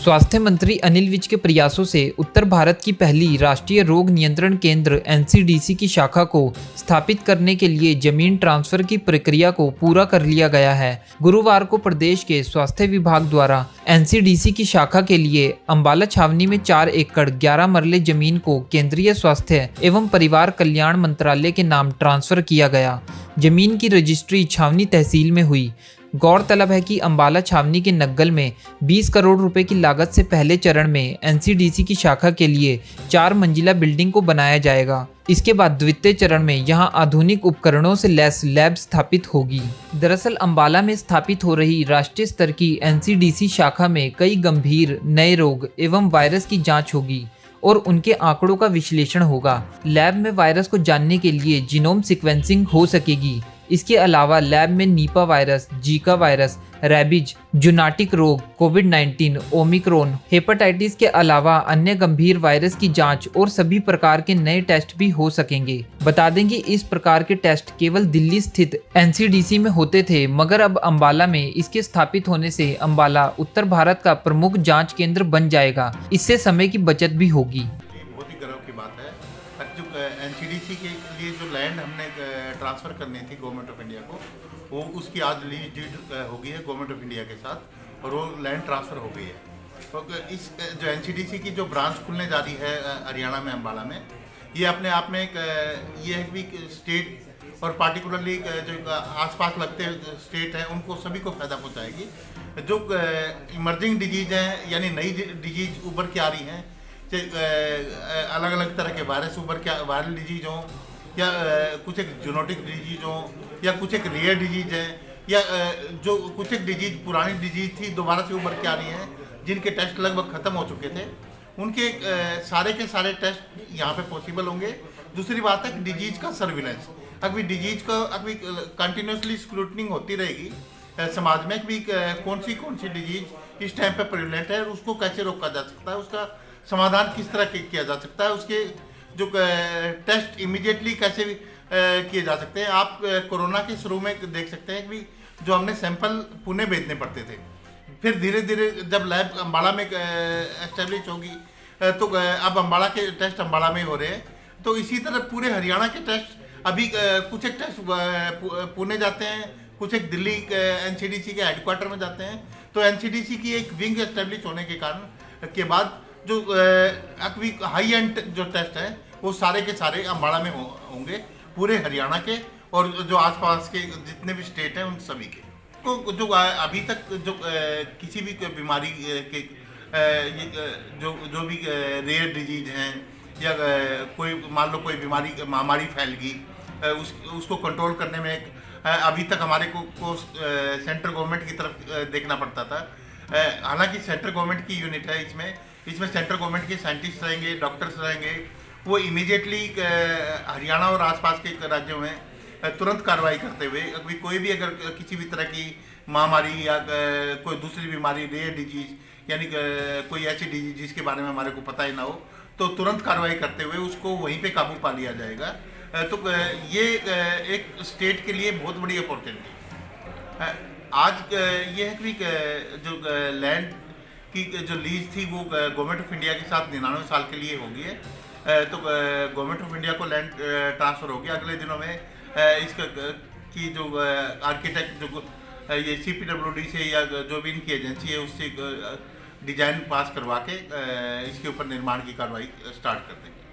स्वास्थ्य मंत्री अनिल विज के प्रयासों से उत्तर भारत की पहली राष्ट्रीय रोग नियंत्रण केंद्र एनसीडीसी की शाखा को स्थापित करने के लिए जमीन ट्रांसफर की प्रक्रिया को पूरा कर लिया गया है। गुरुवार को प्रदेश के स्वास्थ्य विभाग द्वारा एनसीडीसी की शाखा के लिए अंबाला छावनी में 4 एकड़ 11 मरले जमीन को केंद्रीय स्वास्थ्य एवं परिवार कल्याण मंत्रालय के नाम ट्रांसफर किया गया। जमीन की रजिस्ट्री छावनी तहसील में हुई। गौरतलब है कि अंबाला छावनी के नग्गल में 20 करोड़ रुपए की लागत से पहले चरण में एनसीडीसी की शाखा के लिए 4 मंजिला बिल्डिंग को बनाया जाएगा। इसके बाद द्वितीय चरण में यहां आधुनिक उपकरणों से लैस लैब स्थापित होगी। दरअसल अंबाला में स्थापित हो रही राष्ट्रीय स्तर की एनसीडीसी शाखा में कई गंभीर नए रोग एवं वायरस की जाँच होगी और उनके आंकड़ों का विश्लेषण होगा। लैब में वायरस को जानने के लिए जीनोम सीक्वेंसिंग हो सकेगी। इसके अलावा लैब में Nipah virus, Zika virus, rabies, zoonotic रोग, कोविड-19, ओमिक्रॉन, हेपेटाइटिस के अलावा अन्य गंभीर वायरस की जांच और सभी प्रकार के नए टेस्ट भी हो सकेंगे। बता दें कि इस प्रकार के टेस्ट केवल दिल्ली स्थित एनसीडीसी में होते थे, मगर अब अंबाला में इसके स्थापित होने से अंबाला उत्तर भारत का प्रमुख जाँच केंद्र बन जाएगा। इससे समय की बचत भी होगी। एनसीडीसी के लिए जो लैंड हमने ट्रांसफ़र करनी थी गवर्नमेंट ऑफ इंडिया को, वो उसकी आज लीज डीड हो गई है गवर्नमेंट ऑफ इंडिया के साथ और वो लैंड ट्रांसफ़र हो गई है। तो इस जो एनसीडीसी की जो ब्रांच खुलने जा रही है हरियाणा में अंबाला में, ये अपने आप में एक ये है कि स्टेट और पार्टिकुलरली जो आसपास लगते स्टेट हैं उनको सभी को फ़ायदा पहुँचाएगी। जो इमर्जिंग डिजीज़ हैं यानी नई डिजीज़ उभर के आ रही हैं, अलग अलग तरह के वायरस उभर के वायरल डिजीज हों या कुछ एक जूनोटिक डिजीज हों या कुछ एक रेयर डिजीज है या जो कुछ एक डिजीज पुरानी डिजीज थी दोबारा से उभर के आ रही हैं जिनके टेस्ट लगभग ख़त्म हो चुके थे, उनके सारे के सारे टेस्ट यहाँ पे पॉसिबल होंगे। दूसरी बात है कि डिजीज का सर्विलेंस, अभी डिजीज का अभी कंटिन्यूसली स्क्रूटनिंग होती रहेगी समाज में कि कौन सी डिजीज इस टाइम पे प्रेवलेंट है और उसको कैसे रोका जा सकता है, उसका समाधान किस तरह किया जा सकता है, उसके जो टेस्ट इमीडिएटली कैसे किए जा सकते हैं। आप कोरोना के शुरू में देख सकते हैं कि जो हमने सैंपल पुणे भेजने पड़ते थे, फिर धीरे धीरे जब लैब अंबाला में एस्टेब्लिश होगी तो अब अंबाला के टेस्ट अंबाला में हो रहे हैं। तो इसी तरह पूरे हरियाणा के टेस्ट अभी कुछ एक टेस्ट पुणे जाते हैं, कुछ एक दिल्ली एनसीडीसी के हेडक्वार्टर में जाते हैं। तो एनसीडीसी की एक विंग एस्टेब्लिश होने के कारण के बाद जो अभी हाई एंड जो टेस्ट हैं वो सारे के सारे अंबाला में होंगे पूरे हरियाणा के और जो आसपास के जितने भी स्टेट हैं उन सभी के को जो अभी तक जो किसी भी बीमारी के जो भी रेयर डिजीज हैं या कोई मान लो कोई महामारी फैल गई उसको कंट्रोल करने में अभी तक हमारे को सेंट्रल गवर्नमेंट की तरफ देखना पड़ता था। हालांकि सेंट्रल गवर्नमेंट की यूनिट है, इसमें सेंट्रल गवर्नमेंट के साइंटिस्ट रहेंगे, डॉक्टर्स रहेंगे, वो इमीडिएटली हरियाणा और आसपास के राज्यों में तुरंत कार्रवाई करते हुए अभी कोई भी अगर किसी भी तरह की महामारी या कोई दूसरी बीमारी रेयर डिजीज यानी कोई ऐसी डिजीज जिसके बारे में हमारे को पता ही ना हो, तो तुरंत कार्रवाई करते हुए उसको वहीं पे काबू पा लिया जाएगा। तो ये एक स्टेट के लिए बहुत बड़ी अपॉर्चुनिटी। आज ये है कि जो लैंड की जो लीज थी वो गवर्नमेंट ऑफ इंडिया के साथ 99 साल के लिए होगी है। तो गवर्नमेंट ऑफ इंडिया को लैंड ट्रांसफ़र होगी। अगले दिनों में इसका की जो आर्किटेक्ट जो ये CPWD से या जो भी इनकी एजेंसी है उससे डिज़ाइन पास करवा के इसके ऊपर निर्माण की कार्रवाई स्टार्ट कर देंगे।